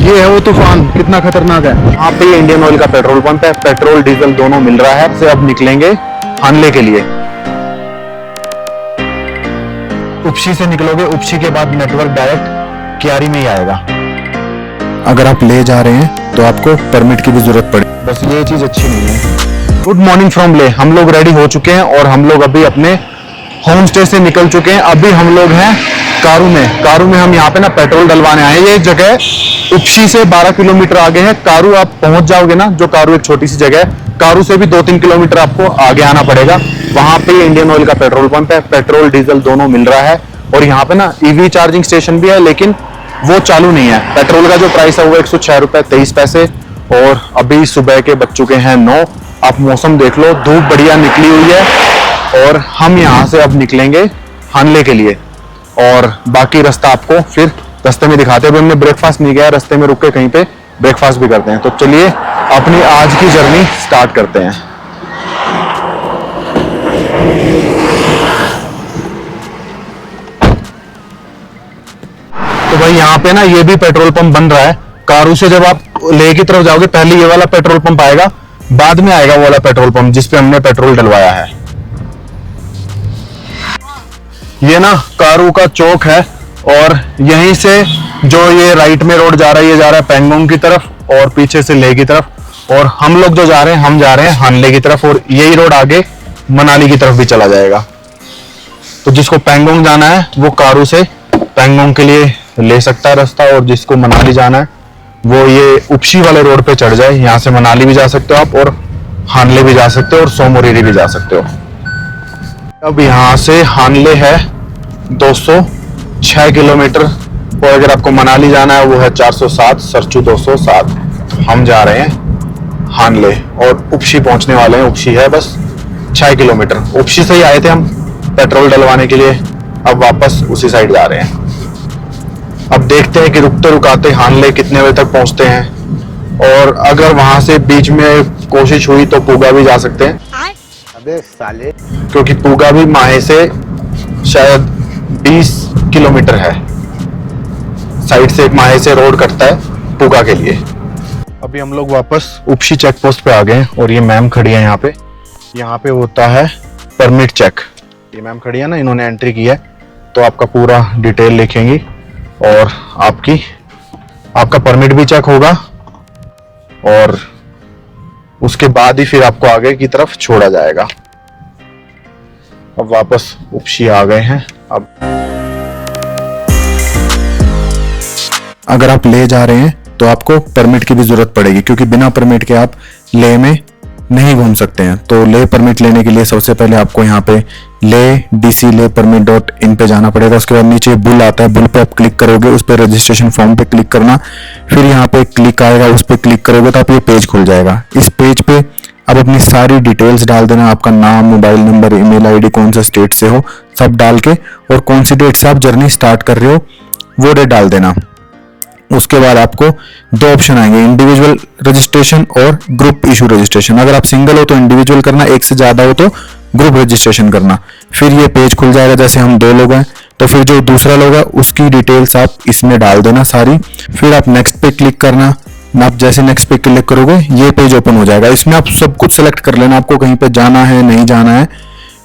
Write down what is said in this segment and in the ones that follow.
ये है वो तूफान, कितना खतरनाक है। यहाँ पे इंडियन ऑयल का पेट्रोल पंप है, पेट्रोल डीजल दोनों मिल रहा है। से अब निकलेंगे हानले के लिए। उपशी से निकलोगे, उपशी के बाद नेटवर्क डायरेक्ट क्यारी में ही आएगा। अगर आप ले जा रहे हैं तो आपको परमिट की भी जरूरत पड़े, बस ये चीज अच्छी नहीं है। गुड मॉर्निंग फ्रॉम ले। हम लोग रेडी हो चुके हैं और हम लोग अभी अपने होम स्टे से निकल चुके हैं। अभी हम लोग हैं कारू में। कारू में हम यहाँ पे ना पेट्रोल डलवाने आए हैं। ये जगह उपशी से 12 किलोमीटर आगे है। कारू आप पहुंच जाओगे ना, जो कारू एक छोटी सी जगह है, कारू से भी 2-3 किलोमीटर आपको आगे आना पड़ेगा। वहां पे इंडियन ऑयल का पेट्रोल पंप है, पेट्रोल डीजल दोनों मिल रहा है। और यहाँ पे ना ईवी चार्जिंग स्टेशन भी है, लेकिन वो चालू नहीं है। पेट्रोल का जो प्राइस है वो 106 रुपए 23 पैसे। और अभी सुबह के बज चुके हैं 9। आप मौसम देख लो, धूप बढ़िया निकली हुई है। और हम यहाँ से अब निकलेंगे हानले के लिए और बाकी रास्ता आपको फिर रास्ते में दिखाते हैं। अभी हमने ब्रेकफास्ट नहीं किया, रास्ते में रुक के कहीं पे ब्रेकफास्ट भी करते हैं। तो चलिए अपनी आज की जर्नी स्टार्ट करते हैं। तो भाई यहाँ पे ना ये भी पेट्रोल पंप बन रहा है। कारू से जब आप ले की तरफ जाओगे, पहले ये वाला पेट्रोल पंप आएगा, बाद में आएगा वो वाला पेट्रोल पंप जिसपे हमने पेट्रोल डलवाया है। ये ना कारू का चौक है और यहीं से जो ये राइट में रोड जा रहा है, ये जा रहा है पेंगोंग की तरफ और पीछे से ले की तरफ। और हम लोग जो जा रहे हैं, हम जा रहे हैं हानले की तरफ और यही रोड आगे मनाली की तरफ भी चला जाएगा। तो जिसको पेंगोंग जाना है वो कारू से पेंगोंग के लिए ले सकता है रास्ता, और जिसको मनाली जाना है वो ये उपशी वाले रोड पे चढ़ जाए। यहाँ से मनाली भी जा सकते हो आप और हानले भी जा सकते हो और सोमोरीरी भी जा सकते हो। अब यहाँ से हानले है 206 किलोमीटर और अगर आपको मनाली जाना है वो है 407, सरचू 207। हम जा रहे हैं हानले और उपशी पहुंचने वाले हैं। उपशी है बस 6 किलोमीटर। उपशी से ही आए थे हम पेट्रोल डलवाने के लिए, अब वापस उसी साइड जा रहे हैं। अब देखते हैं कि रुकते रुकाते हानले कितने बजे तक पहुंचते हैं, और अगर वहां से बीच में कोशिश हुई तो पूगा भी जा सकते हैं। अबे साले, क्योंकि पूगा भी माहे से शायद 20 किलोमीटर है। साइड से एक माहे से रोड कटता है पूगा के लिए। अभी हम लोग वापस उपशी चेक पोस्ट पे आ गए और ये मैम खड़ी है यहाँ पे। यहाँ पे होता है परमिट चेक। ये मैम खड़ी है ना, इन्होंने एंट्री की है तो आपका पूरा डिटेल लिखेंगी और आपका परमिट भी चेक होगा और उसके बाद ही फिर आपको आगे की तरफ छोड़ा जाएगा। अब वापस उपशी आ गए हैं। अब अगर आप ले जा रहे हैं तो आपको परमिट की भी जरूरत पड़ेगी, क्योंकि बिना परमिट के आप ले में नहीं घूम सकते हैं। तो ले परमिट लेने के लिए सबसे पहले आपको यहाँ पे le.dc.le.permit.in पे जाना पड़ेगा। उसके बाद नीचे बुल आता है, बुल पे आप क्लिक करोगे, उस पर रजिस्ट्रेशन फॉर्म पे क्लिक करना, फिर यहाँ पे क्लिक आएगा, उस पर क्लिक करोगे तो आप ये पेज खुल जाएगा। इस पेज पे आप अपनी सारी डिटेल्स डाल देना, आपका नाम, मोबाइल नंबर, ईमेल आईडी, कौन सा स्टेट से हो सब डाल के, और कौन सी डेट से आप जर्नी स्टार्ट कर रहे हो वो डेट डाल देना। उसके बाद आपको 2 ऑप्शन आएंगे, इंडिविजुअल रजिस्ट्रेशन और ग्रुप इशू रजिस्ट्रेशन। अगर आप सिंगल हो तो इंडिविजुअल करना, एक से ज्यादा हो तो ग्रुप रजिस्ट्रेशन करना। फिर ये पेज खुल जाएगा। जैसे हम 2 लोग हैं तो फिर जो दूसरा लोग है उसकी डिटेल्स आप इसमें डाल देना सारी। फिर आप नेक्स्ट पे क्लिक करना। आप जैसे नेक्स्ट पे क्लिक करोगे ये पेज ओपन हो जाएगा। इसमें आप सब कुछ सेलेक्ट कर लेना, आपको कहीं पे जाना है नहीं जाना है,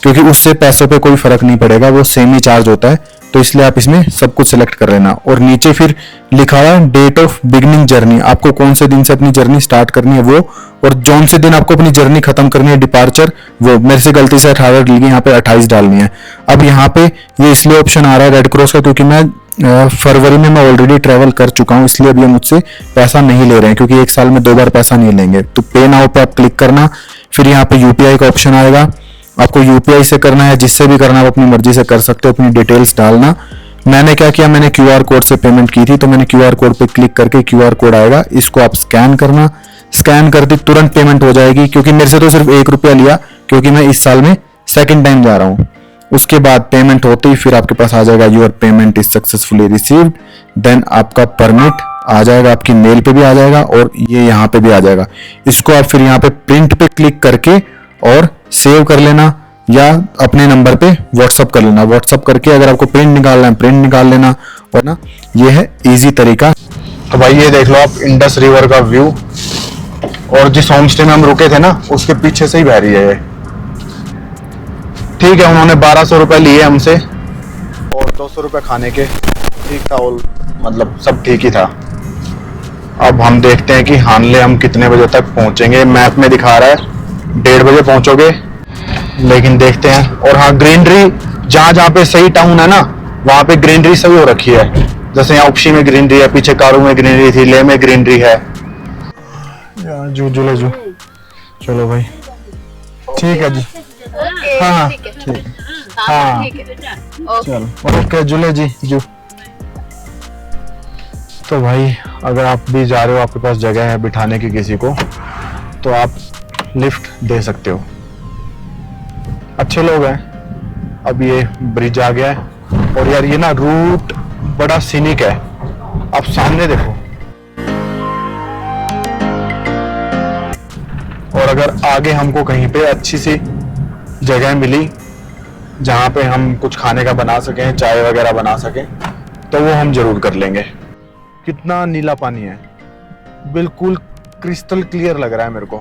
क्योंकि उससे पैसों पे कोई फर्क नहीं पड़ेगा, वो सेम ही चार्ज होता है। तो इसलिए आप इसमें सब कुछ सेलेक्ट कर लेना। और नीचे फिर लिखा हुआ है डेट ऑफ बिगिनिंग जर्नी, आपको कौन से दिन से अपनी जर्नी स्टार्ट करनी है वो, और जौन से दिन आपको अपनी जर्नी खत्म करनी है डिपार्चर, वो मेरे से गलती से 18 डल गई, यहाँ पे 28 डालनी है। अब यहाँ पे ये इसलिए ऑप्शन आ रहा है रेड क्रॉस का, क्योंकि मैं फरवरी में मैं ऑलरेडी ट्रेवल कर चुका हूँ, इसलिए अब ये मुझसे पैसा नहीं ले रहे हैं, क्योंकि 1 साल में 2 बार पैसा नहीं लेंगे। तो पे नाउ पे आप क्लिक करना। फिर यहाँ पे यूपीआई का ऑप्शन आएगा, आपको यूपीआई से करना है, जिससे भी करना है अपनी मर्जी से कर सकते हो, अपनी डिटेल्स डालना। मैंने क्या किया, मैंने क्यूआर कोड से पेमेंट की थी, तो मैंने क्यूआर कोड पे क्लिक करके क्यूआर कोड आएगा, इसको आप स्कैन करना। स्कैन करते तुरंत पेमेंट हो जाएगी, क्योंकि मेरे से तो सिर्फ 1 रुपया लिया, क्योंकि मैं इस साल में 2nd टाइम जा रहा हूँ। उसके बाद पेमेंट होते ही फिर आपके पास आ जाएगा your payment is successfully received. Then आपका परमिट आ जाएगा, आपकी मेल पे भी आ जाएगा और ये यहाँ पे भी आ जाएगा। इसको आप फिर यहाँ पे प्रिंट पे क्लिक करके और सेव कर लेना, या अपने नंबर पे व्हाट्सअप कर लेना। व्हाट्सअप करके अगर आपको प्रिंट निकालना है प्रिंट निकाल लेना, और ना ये है इजी तरीका। तो भाई ये देख लो आप इंडस रिवर का व्यू, और जिस होम स्टे में हम रुके थे ना उसके पीछे से ही बह रही है ये। ठीक है, उन्होंने 1200 रुपए लिए हमसे और 200 रुपए खाने के, ठीक था, और मतलब सब ठीक ही था। अब हम देखते हैं कि हानले हम कितने बजे तक पहुंचेंगे। मैप में दिखा रहा है 1:30 बजे पहुंचोगे, लेकिन देखते हैं। और हाँ, ग्रीनरी जहाँ जहाँ पे सही टाउन है ना वहाँ पे ग्रीनरी सही हो रखी है। जैसे यहाँ उपशी में ग्रीनरी है, पीछे कारू में ग्रीनरी थी, लेह में ग्रीनरी है। जू जुले जू, चलो भाई ठीक है जी। हाँ हाँ ठीक है, हाँ चलो ओके जुले जी जू। तो भाई अगर आप भी जा रहे हो, आपके पास जगह है बिठाने की किसी को, तो आप लिफ्ट दे सकते हो। अच्छे लोग हैं। अब ये ब्रिज आ गया है और यार ये ना रूट बड़ा सीनिक है। आप सामने देखो, और अगर आगे हमको कहीं पे अच्छी सी जगह मिली जहां पे हम कुछ खाने का बना सकें, चाय वगैरह बना सकें, तो वो हम जरूर कर लेंगे। कितना नीला पानी है, बिल्कुल क्रिस्टल क्लियर लग रहा है मेरे को।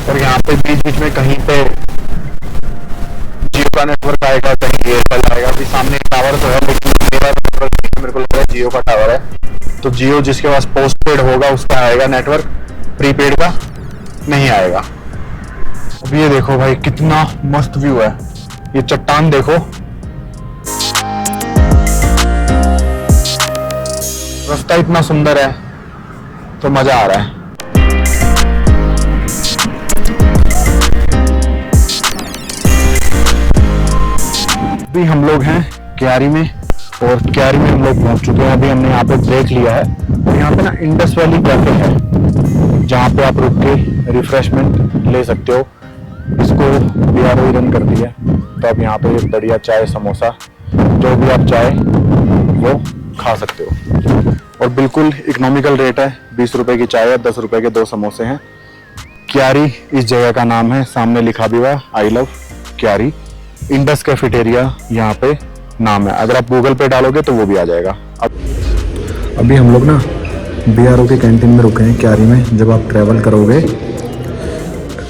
और यहाँ पे बीच बीच में कहीं पे जियो का नेटवर्क आएगा, कहीं एयरटेल आएगा। अभी सामने टावर तो है लेकिन मेरा नेटवर्क नहीं है, मेरे को लग रहा है जियो का टावर है। तो जियो जिसके पास पोस्टपेड होगा उसका आएगा नेटवर्क, प्रीपेड का नहीं आएगा। अब ये देखो भाई कितना मस्त व्यू है, ये चट्टान देखो, रास्ता इतना सुंदर है तो मजा आ रहा है। अभी हम लोग हैं क्यारी में, और क्यारी में हम लोग पहुंच चुके हैं। अभी हमने यहाँ पे ब्रेक लिया है, और यहाँ पे ना इंडस वैली कैफे है जहाँ पे आप रुक के रिफ्रेशमेंट ले सकते हो। इसको BRO रन कर दिया, तो आप यहाँ पे बढ़िया चाय समोसा जो भी आप चाहे वो खा सकते हो, और बिल्कुल इकोनॉमिकल रेट है। 20 रुपए की चाय है, 10 रुपए के 2 समोसे हैं। क्यारी इस जगह का नाम है, सामने लिखा भी हुआ आई लव क्यारी। इंडस कैफेटेरिया यहाँ पे नाम है, अगर आप गूगल पे डालोगे तो वो भी आ जाएगा। अभी हम लोग ना BRO के कैंटीन में रुके हैं क्यारी में। जब आप ट्रैवल करोगे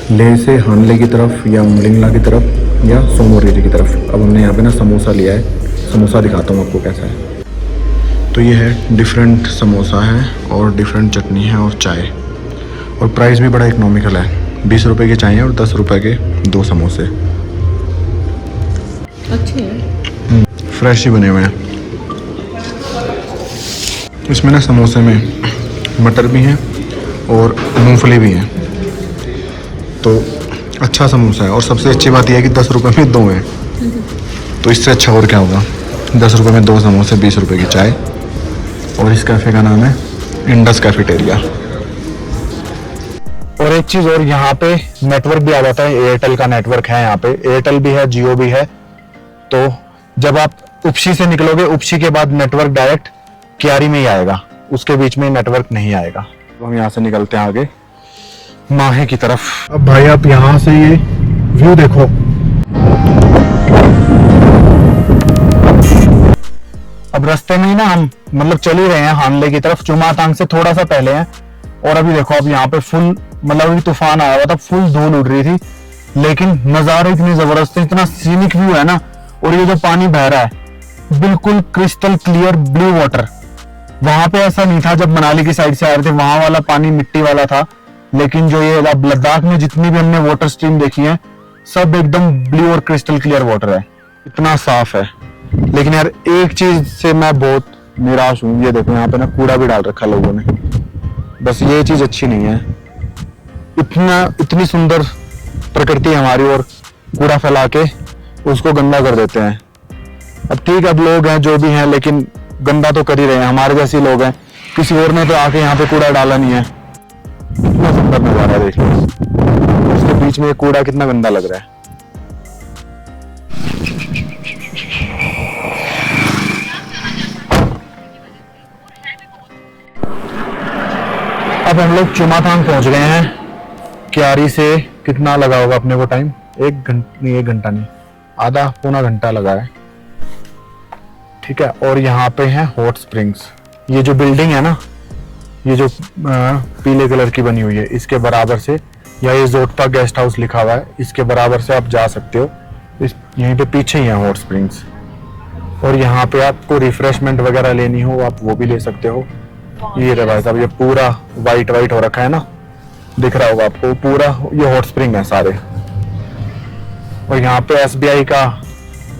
लेह से हानले की तरफ या उमलिंगला की तरफ या सोमोरेरी की तरफ, अब हमने यहाँ पे ना समोसा लिया है। समोसा दिखाता हूँ आपको कैसा है। तो ये है, डिफरेंट समोसा है और डिफरेंट चटनी है और चाय, और प्राइस भी बड़ा इकोनॉमिकल है। 20 रुपए की चाय है और 10 रुपए के 2 समोसे। अच्छे हैं, फ्रेश ही बने हुए हैं। इसमें ना समोसे में मटर भी हैं और मूंगफली भी है, तो अच्छा समोसा है। और सबसे अच्छी बात यह है कि 10 रुपए में 2 हैं, तो इससे अच्छा और क्या होगा। 10 रुपए में 2 समोसे, 20 रुपए की चाय। और इस कैफ़े का नाम है इंडस कैफेटेरिया। और एक चीज और, यहाँ पे नेटवर्क भी आ जाता है, एयरटेल का नेटवर्क है यहाँ पे, एयरटेल भी है, जियो भी है। तो जब आप उपशी से निकलोगे, उपशी के बाद नेटवर्क डायरेक्ट क्यारी में ही आएगा, उसके बीच में नेटवर्क नहीं आएगा। तो हम यहाँ से निकलते हैं आगे माहे की तरफ। अब भाई आप यहाँ से ये व्यू देखो, अब रास्ते में ही ना हम मतलब चल ही रहे हैं हानले की तरफ, चुमातांग से थोड़ा सा पहले हैं। और अभी देखो, अब यहाँ पे फुल मतलब अभी तूफान आया हुआ था, फुल धूल उड़ रही थी, लेकिन नजारे इतने जबरदस्त है, इतना सीनिक व्यू है ना। और ये जो पानी बह रहा है बिल्कुल क्रिस्टल क्लियर ब्लू वाटर। वहां पे ऐसा नहीं था, जब मनाली की साइड से आ रहे थे वहां वाला पानी मिट्टी वाला था, लेकिन जो ये अब लद्दाख में जितनी भी हमने वाटर स्ट्रीम देखी है सब एकदम ब्लू और क्रिस्टल क्लियर वाटर है, इतना साफ है। लेकिन यार एक चीज से मैं बहुत निराश हूँ, ये देखो यहाँ पे ना कूड़ा भी डाल रखा लोगों ने, बस ये चीज अच्छी नहीं है। इतनी सुंदर प्रकृति हमारी और कूड़ा फैला के उसको गंदा कर देते हैं। अब ठीक, अब लोग हैं जो भी हैं, लेकिन गंदा तो कर ही रहे हैं, हमारे जैसे लोग हैं। किसी और ने तो आके यहाँ पे कूड़ा डाला नहीं है। कितना सुंदर नजारा देख लो, उसके बीच में कूड़ा कितना गंदा लग रहा है। अब हम लोग चुमातांग पहुंच गए हैं। क्यारी से कितना लगा होगा अपने को टाइम? 1 घंटा नहीं, आधा पौना घंटा लगा है। ठीक है। और यहाँ पे है हॉट स्प्रिंग्स। ये जो बिल्डिंग है ना, ये जो पीले कलर की बनी हुई है, इसके बराबर से, या ये जोटपा गेस्ट हाउस लिखा हुआ है, इसके बराबर से आप जा सकते हो। इस यहीं पे पीछे ही है हॉट स्प्रिंग्स। और यहाँ पे आपको रिफ्रेशमेंट वगैरह लेनी हो आप वो भी ले सकते हो। ये रहा भाई साहब, ये पूरा वाइट वाइट हो रखा है ना, दिख रहा होगा आपको, पूरा ये हॉट स्प्रिंग है सारे। और यहाँ पे SBI का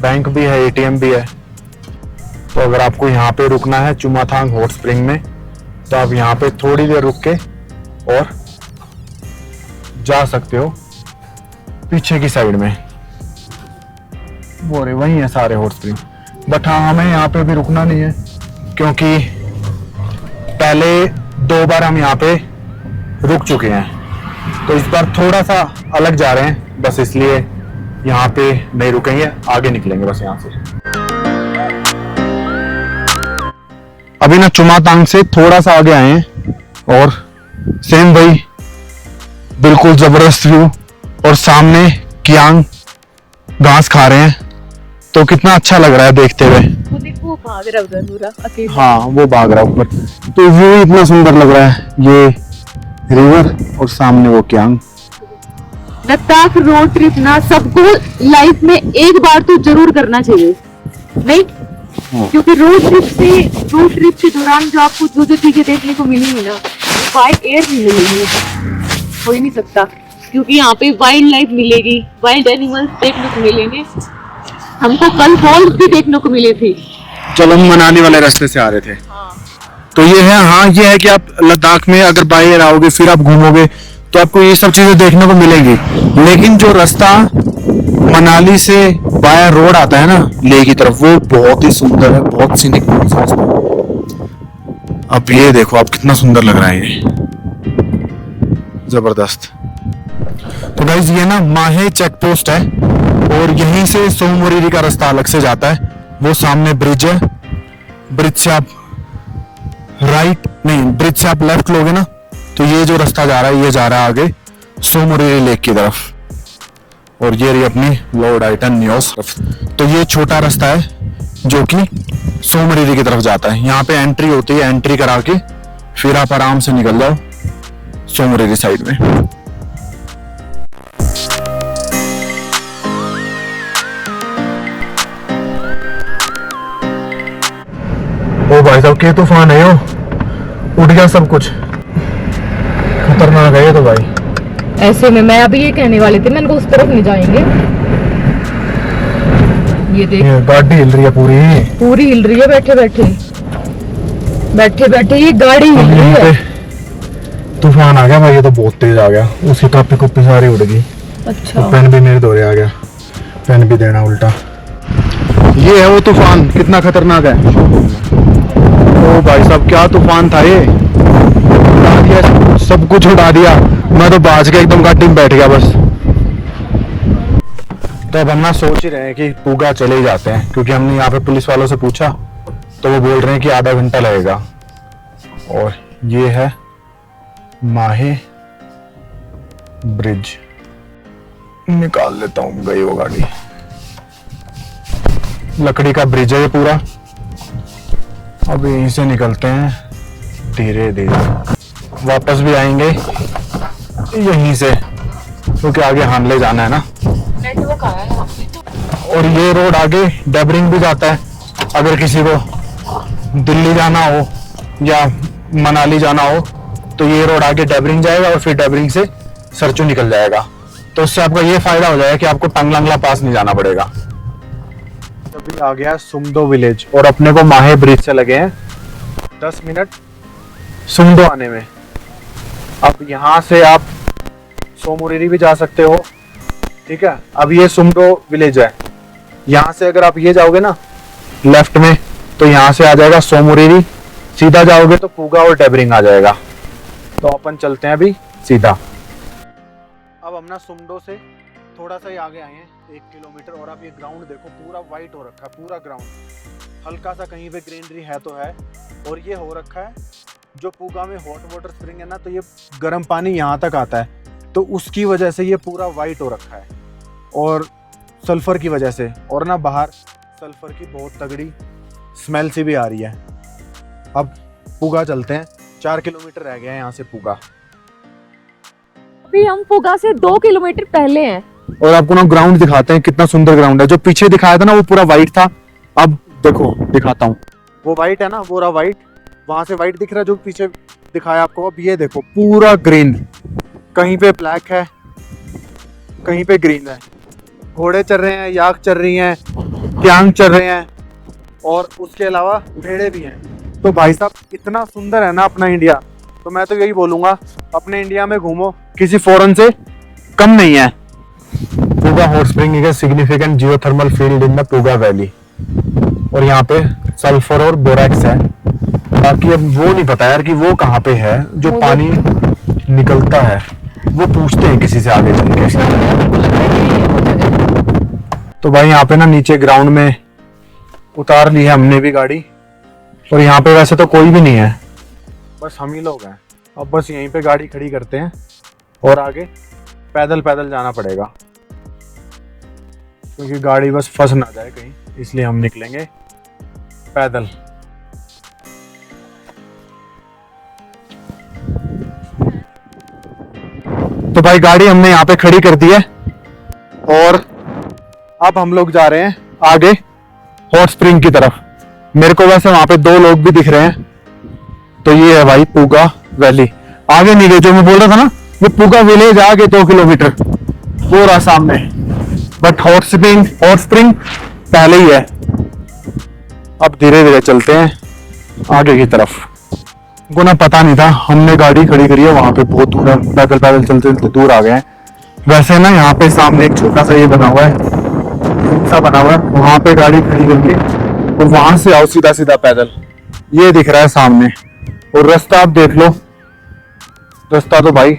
बैंक भी है, ATM भी है। तो अगर आपको यहाँ पे रुकना है चुमाथांग हॉट स्प्रिंग में, तो आप यहाँ पे थोड़ी देर रुक के और जा सकते हो पीछे की साइड में। वो रे वही है सारे हॉट स्प्रिंग। बट हाँ, हमें यहाँ पे भी रुकना नहीं है, क्योंकि पहले 2 बार हम यहाँ पे रुक चुके हैं। तो इस बार थोड़ा सा अलग जा रहे हैं, बस इसलिए यहाँ पे नहीं रुकेंगे, आगे निकलेंगे बस यहाँ से। अभी ना चुमातांग से थोड़ा सा आगे आए हैं और सेम भाई बिल्कुल जबरदस्त व्यू, और सामने कियांग घास खा रहे हैं, तो कितना अच्छा लग रहा है देखते हुए। वो देखो भाग रहा उधर पूरा अकेले। हाँ, वो भाग रहा ऊपर, तो व्यू इतना सुंदर लग रहा है, ये रिवर और सामने वो कियांग। लद्दाख रोड ट्रिप ना सबको लाइफ में एक बार तो जरूर करना चाहिए, नहीं? क्योंकि रोड ट्रिप के दौरान जो आपको जो चीजें देखने को मिलेंगी ना, बाय एयर नहीं मिलेंगी, हो ही नहीं सकता। क्योंकि यहाँ पे वाइल्ड लाइफ मिलेगी, वाइल्ड एनिमल्स देखने को मिलेंगे। हमको कल फॉल्स भी देखने को मिले थे। चलो, हम मनाली वाले रास्ते से आ रहे थे। तो ये है, हाँ ये है कि आप लद्दाख में अगर बाय एयर आओगे फिर आप घूमोगे तो आपको ये सब चीजें देखने को मिलेंगी। लेकिन जो रास्ता मनाली से बाय रोड आता है ना लेह की तरफ, वो बहुत ही सुंदर है, बहुत सीनिक रास्ता। अब ये देखो आप, कितना सुंदर लग रहा है ये, जबरदस्त। तो गाइस ये ना माहे चेक पोस्ट है, और यहीं से सोमोरिरी का रास्ता अलग से जाता है। वो सामने ब्रिज है, ब्रिज से आप ब्रिज से आप लेफ्ट लोगे ना, तो ये जो रास्ता जा रहा है, ये जा रहा है आगे सोमोरिरी लेक की तरफ। और ये रही अपनी लॉर्ड आइटन न्योस। तो ये छोटा रास्ता है जो कि सोमोरिरी की तरफ जाता है। यहाँ पे एंट्री होती है, एंट्री करा के फिर आप आराम से निकल जाओ सोमोरिरी साइड में। ओ भाई साहब, क्या तूफान है, यो उठ गया सब कुछ, खतरनाक है ये तो भाई। ऐसे में मैं अभी ये कहने वाले थे, मैंने कहा उस तरफ नहीं जाएंगे। ये देख, ये गाड़ी हिल रही है, पूरी हिल रही है, बैठे बैठे ये गाड़ी हिल रही है। तूफान आ गया भाई, ये तो बहुत तेज आ गया, उसकी टॉपी कुप्पी सारी उड़ गई। अच्छा, तो पेन भी मेरे दौरे आ गया, पेन भी देना उल्टा। ये है वो तूफान, कितना खतरनाक है। ओ भाई साहब, क्या तूफान था ये, उड़ा दिया सब कुछ, उड़ा दिया। मैं तो बाज के एकदम गाड़ी में बैठ गया बस। तो अब हम ना सोच ही रहे हैं कि पूगा चले ही जाते हैं, क्योंकि हमने यहाँ पे पुलिस वालों से पूछा तो वो बोल रहे हैं कि आधा घंटा लगेगा। और ये है माहे ब्रिज, निकाल लेता हूँ, गई वो गाड़ी। लकड़ी का ब्रिज है ये पूरा। अब यहीं से निकलते हैं धीरे धीरे, वापस भी आएंगे यहीं से, क्योंकि आगे हानले जाना है ना। और ये रोड आगे डेबरिंग भी जाता है, अगर किसी को दिल्ली जाना हो या मनाली जाना हो तो ये रोड आगे डेबरिंग जाएगा और फिर डेबरिंग से सरचू निकल जाएगा। तो उससे आपका ये फायदा हो जाएगा कि आपको टंगलंगला पास नहीं जाना पड़ेगा। अभी आ गया सुमदो विलेज, और अपने को माहे ब्रिज से लगे हैं 10 मिनट सुमदो आने में। अब यहाँ से आप सोमोरिरी भी जा सकते हो, ठीक है। अब ये सुमदो विलेज है, यहाँ से अगर आप ये जाओगे ना लेफ्ट में, तो यहाँ से आ जाएगा सोमोरिरी, सीधा जाओगे तो पूगा और डेबरिंग आ जाएगा। तो अपन चलते हैं अभी सीधा। अब हम ना सुमदो से थोड़ा सा ही आगे आए हैं 1 किलोमीटर, और आप ये ग्राउंड देखो, पूरा वाइट हो रखा है, पूरा ग्राउंड। हल्का सा कहीं पे ग्रीनरी है तो है। और ये हो रखा है जो पूगा में हॉट वाटर स्प्रिंग है ना, तो ये गर्म पानी यहाँ तक आता है, तो उसकी वजह से ये पूरा वाइट हो रखा है, और सल्फर की वजह से। और ना बाहर सल्फर की बहुत तगड़ी स्मेल सी भी आ रही है। अब पूगा चलते हैं, 4 किलोमीटर रह गया है यहाँ से पूगा। अभी हम पुगा से 2 किलोमीटर पहले हैं। और आपको ना ग्राउंड दिखाते हैं, कितना सुंदर ग्राउंड है। जो पीछे दिखाया था ना वो पूरा व्हाइट था, अब देखो दिखाता हूँ। वो व्हाइट है ना, पूरा व्हाइट, वहां से व्हाइट दिख रहा है जो पीछे दिखाया आपको। अब ये देखो पूरा ग्रीन, कहीं पे ब्लैक है, कहीं पे ग्रीन है। घोड़े चल रहे हैं, याक चल रही हैं, ट्यांग चल रहे हैं, और उसके अलावा भेड़े भी हैं। तो भाई साहब इतना सुंदर है ना अपना इंडिया, तो मैं तो यही बोलूंगा अपने इंडिया में घूमो, किसी फॉरेन से कम नहीं है। Puga hot spring is a significant geothermal field in the Puga valley. और यहाँ पे सल्फर और बोरैक्स है। बाकी अब वो नहीं पता यार कि वो कहाँ पे है जो पानी निकलता है, वो पूछते हैं किसी से आगे चल के। तो भाई यहाँ पे ना नीचे ग्राउंड में उतार ली है हमने भी गाड़ी, और यहाँ पे वैसे तो कोई भी नहीं है, बस हम ही लोग हैं। अब बस यहीं पे गाड़ी खड़ी करते हैं और आगे पैदल पैदल जाना पड़ेगा, क्योंकि गाड़ी बस फंस ना जाए कहीं, इसलिए हम निकलेंगे पैदल। तो भाई गाड़ी हमने यहाँ पे खड़ी कर दी है, और अब हम लोग जा रहे हैं आगे हॉट स्प्रिंग की तरफ। मेरे को वैसे वहां पे 2 लोग भी दिख रहे हैं। तो ये है भाई पूगा वैली। आगे नहीं गए, जो मैं बोल रहा था ना, वो पूगा विलेज आगे 2 किलोमीटर पूरा सामने, बट हॉट स्प्रिंग पहले ही है। अब धीरे धीरे चलते हैं आगे की तरफ। को ना पता नहीं था, हमने गाड़ी खड़ी करी है वहां पे, बहुत दूर है, पैदल पैदल चलते चलते दूर आ गए हैं। वैसे ना यहाँ पे सामने एक छोटा सा ये बना हुआ है, सा बना हुआ है, वहां पे गाड़ी खड़ी करके और वहां से आओ सीधा सीधा पैदल। ये दिख रहा है सामने, और रास्ता आप देख लो, रास्ता तो भाई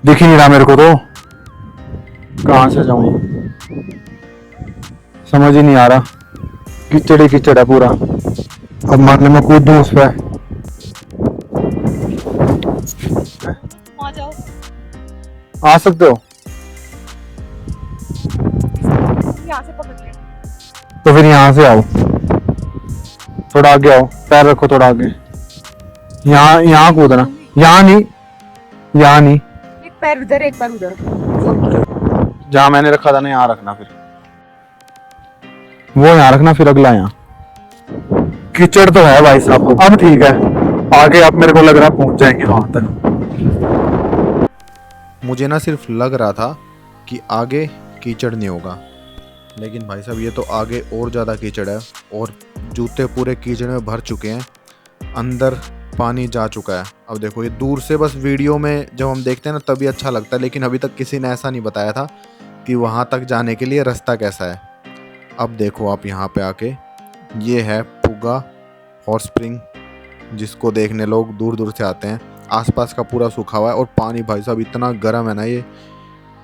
दिख ही नहीं रहा मेरे को, तो कहां से जाऊं समझ ही नहीं आ रहा। कीचड़ ही कीचड़ है पूरा। अब मारने में कूद दूं उस पर, आ सकते हो यहाँ से पकड़ ले। तो फिर यहाँ से आओ, थोड़ा आगे आओ, पैर रखो थोड़ा आगे। यहाँ कूदना, यहाँ नहीं, एक पैर उधर एक पैर उधर। जहाँ मैंने रखा था ना यहाँ रखना, फिर वो यहाँ रखना, फिर अगला यहाँ। कीचड़ तो है भाई साहब। अब ठीक है, आगे अब मेरे को लग रहा है पहुंच जाएंगे वहां तक। मुझे ना सिर्फ लग रहा था कि आगे कीचड़ नहीं होगा, लेकिन भाई साहब ये तो आगे और ज़्यादा कीचड़ है, और जूते पूरे कीचड़ में भर चुके हैं, अंदर पानी जा चुका है। अब देखो ये दूर से बस वीडियो में जब हम देखते हैं ना तभी अच्छा लगता है, लेकिन अभी तक किसी ने ऐसा नहीं बताया था कि वहाँ तक जाने के लिए रास्ता कैसा है। अब देखो आप यहाँ पे आके, ये है पूगा हॉट स्प्रिंग, जिसको देखने लोग दूर दूर से आते हैं। आसपास का पूरा सूखा हुआ है, और पानी भाई साहब इतना गर्म है ना, ये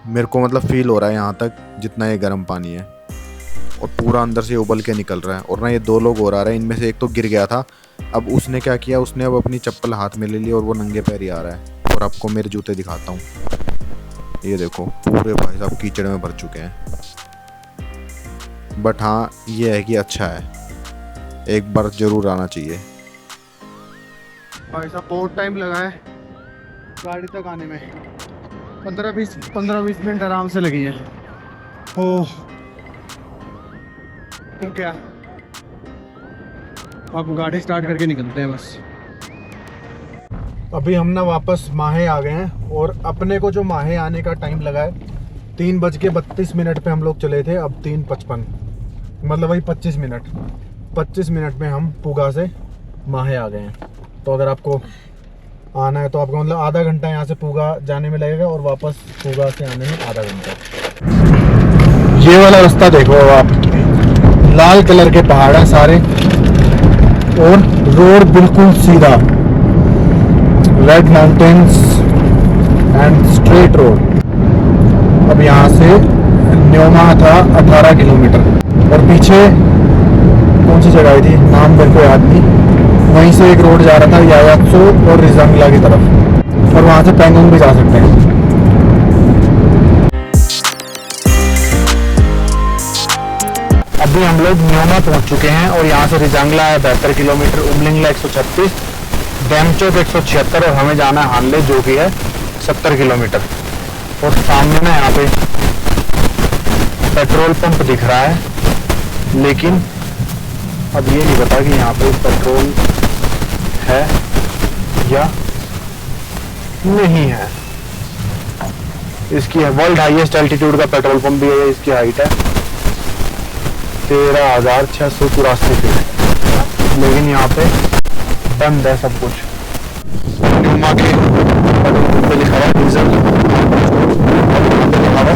मेरे को मतलब फील हो रहा है यहाँ तक जितना ये गर्म पानी है, और पूरा अंदर से उबल के निकल रहा है। और ना ये 2 लोग और आ रहे हैं, इनमें से एक तो गिर गया था। अब उसने क्या किया, उसने अब अपनी चप्पल हाथ में ले ली और वो नंगे पैर ही आ रहा है। और आपको मेरे जूते दिखाता हूँ, ये देखो पूरे भाई साहब कीचड़ में भर चुके हैं। बट हाँ ये है कि अच्छा है, एक बार जरूर आना चाहिए। भाई साहब बहुत टाइम लगा है गाड़ी तक आने में, 15-20 मिनट आराम से लगी है। ओह तो क्या, अब गाड़ी स्टार्ट करके निकलते हैं बस। अभी हम ना वापस माहे आ गए हैं, और अपने को जो माहे आने का टाइम लगा है 3:32 पे हम लोग चले थे, अब 3:55, मतलब वही 25 मिनट में हम पूगा से माहे आ गए हैं। तो अगर आपको आना है तो आपको मतलब आधा घंटा यहाँ से पूगा जाने में लगेगा, और वापस पूगा से आने में आधा घंटा। ये वाला रास्ता देखो आप, लाल कलर के पहाड़ हैं सारे, और रोड बिल्कुल सीधा, red mountains and straight road. अब यहाँ से न्योमा था 18 किलोमीटर, और पीछे कौन सी जगह थी नाम मेरे को याद नहीं, वहीं से एक रोड जा रहा था यायात्सो और रिजांगला की तरफ, और वहाँ से पैंगोंग भी जा सकते हैं। अब अभी हम लोग न्योमा पहुंच चुके हैं और यहाँ से रिजांगला है 72 किलोमीटर, उमलिंगला 136, डैमचौक 176 और हमें जाना है हानले जो कि है 70 किलोमीटर। और सामने ना यहाँ पे पेट्रोल पंप दिख रहा है, लेकिन अब ये नहीं पता कि यहाँ पे पेट्रोल है या नहीं है। इसकी वर्ल्ड हाईएस्ट एल्टीट्यूड का पेट्रोल पंप भी है, इसकी हाइट है 13,684 फीट, लेकिन यहाँ पे बंद है सब कुछ। न्यूमा के पेट्रोल पंप पे लिखा हुआ डीजल, लिखा हुआ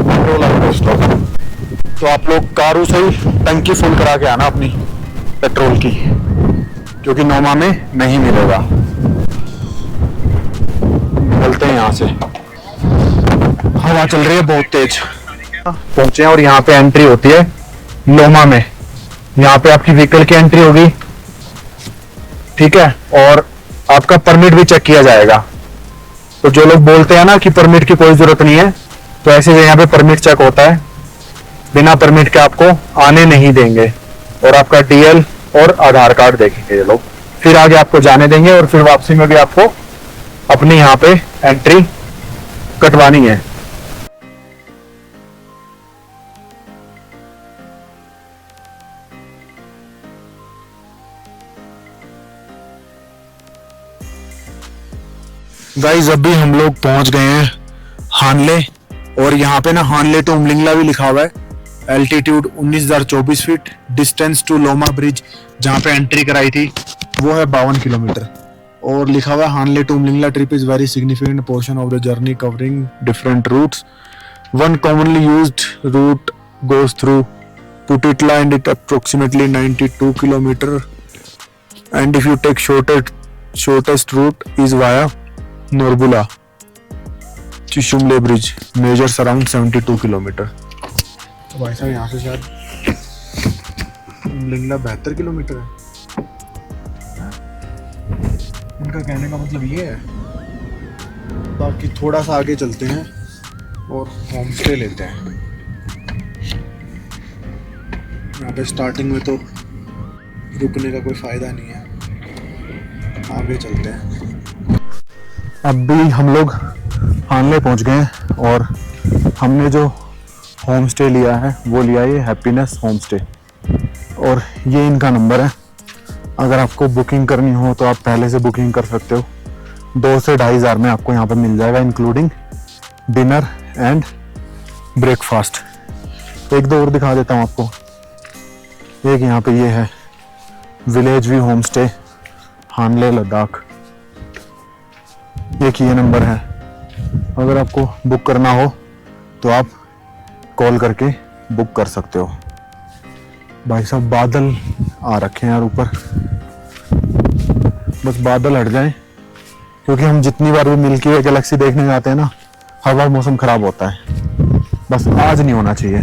पेट्रोल आउट ऑफ स्टॉक। तो आप लोग कारू से ही टंकी फुल करा के आना अपनी पेट्रोल की, क्योंकि नोमा में नहीं मिलेगा। निकलते हैं यहाँ से, हवा चल रही है बहुत तेज। पहुंचे हैं और यहाँ पे एंट्री होती है लोमा में। यहाँ पे आपकी व्हीकल की एंट्री होगी, ठीक है, और आपका परमिट भी चेक किया जाएगा। तो जो लोग बोलते हैं ना कि परमिट की कोई जरूरत नहीं है, तो ऐसे यहाँ पे परमिट चेक होता है। बिना परमिट के आपको आने नहीं देंगे और आपका डीएल और आधार कार्ड देखेंगे ये लोग, फिर आगे आपको जाने देंगे और फिर वापसी में भी आपको अपनी यहाँ पे एंट्री कटवानी है। गाइस अभी हम लोग पहुंच गए हैं हानले, और यहाँ पे ना हानले टू उमलिंगला भी लिखा हुआ है। Altitude 19,024 feet, distance to Loma bridge जहाँ पे एंट्री कराई थी वो है 52 किलोमीटर, और लिखा हुआ है Hanle to Umlingla trip is very significant portion of the journey covering different routes. One commonly used route goes through Photila and it approximately 92 kilometre, and if you take shortest route is via Norbula Chisumle bridge, measures around 72 kilometre. तो भाई साहब यहाँ से शायद लिंगला 72 kilometre है। इनका कहने का मतलब ये है। बाकी थोड़ा सा आगे चलते हैं और होम स्टे लेते हैं। यहाँ पे स्टार्टिंग में तो रुकने का कोई फायदा नहीं है, आगे चलते हैं। अभी हम लोग हानले पहुंच गए हैं और हमने जो होम स्टे लिया है वो लिया है हैप्पीनेस होम स्टे, और ये इनका नंबर है। अगर आपको बुकिंग करनी हो तो आप पहले से बुकिंग कर सकते हो। 2 से 2,500 हज़ार में आपको यहाँ पर मिल जाएगा, इंक्लूडिंग डिनर एंड ब्रेकफास्ट। एक दो और दिखा देता हूँ आपको। एक यहाँ पे ये है विलेज व्यू होम स्टे हानले लद्दाख, एक ये नंबर है। अगर आपको बुक करना हो तो आप कॉल करके बुक कर सकते हो। भाई साहब बादल आ रखे हैं यार ऊपर, बस बादल हट जाए, क्योंकि हम जितनी बार भी मिल्की वे गैलेक्सी देखने जाते हैं ना, हर बार मौसम खराब होता है। बस आज नहीं होना चाहिए।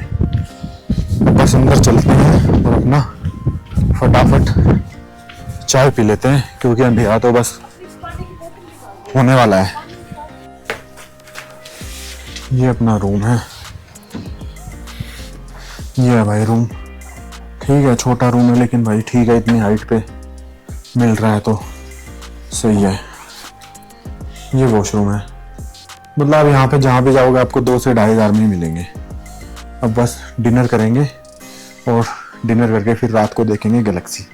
बस अंदर चलते हैं और अपना फटाफट चाय पी लेते हैं, क्योंकि अंधेरा तो बस होने वाला है। ये अपना रूम है, ये है भाई रूम। ठीक है छोटा रूम है, लेकिन भाई ठीक है, इतनी हाइट पे मिल रहा है तो सही है। ये वॉशरूम है, मतलब यहाँ पे जहाँ भी जाओगे आपको 2 से 2,500 हज़ार में ही मिलेंगे। अब बस डिनर करेंगे और डिनर करके फिर रात को देखेंगे गैलेक्सी।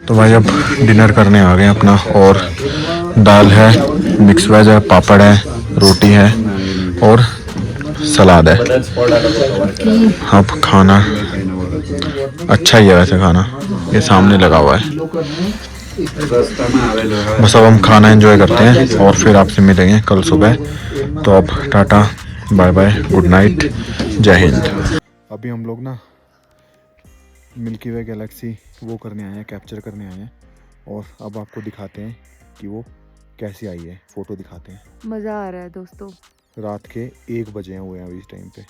तो भाई अब डिनर करने आ गए अपना, और दाल है, मिक्स वेज है, पापड़ है, रोटी है और सलाद है। अब खाना अच्छा ही है वैसे खाना, ये सामने लगा हुआ है। बस अब हम खाना एंजॉय करते हैं और फिर आपसे मिलेंगे कल सुबह। तो अब tata bye bye, good night, जय हिंद। अभी हम लोग ना मिल्की वे गैलेक्सी वो करने आए हैं, कैप्चर करने आए हैं, और अब आपको दिखाते हैं कि वो कैसी आई है, फोटो दिखाते हैं। मजा आ रहा है दोस्तों। रात के 1 बजे हुए हैं अभी इस टाइम पे।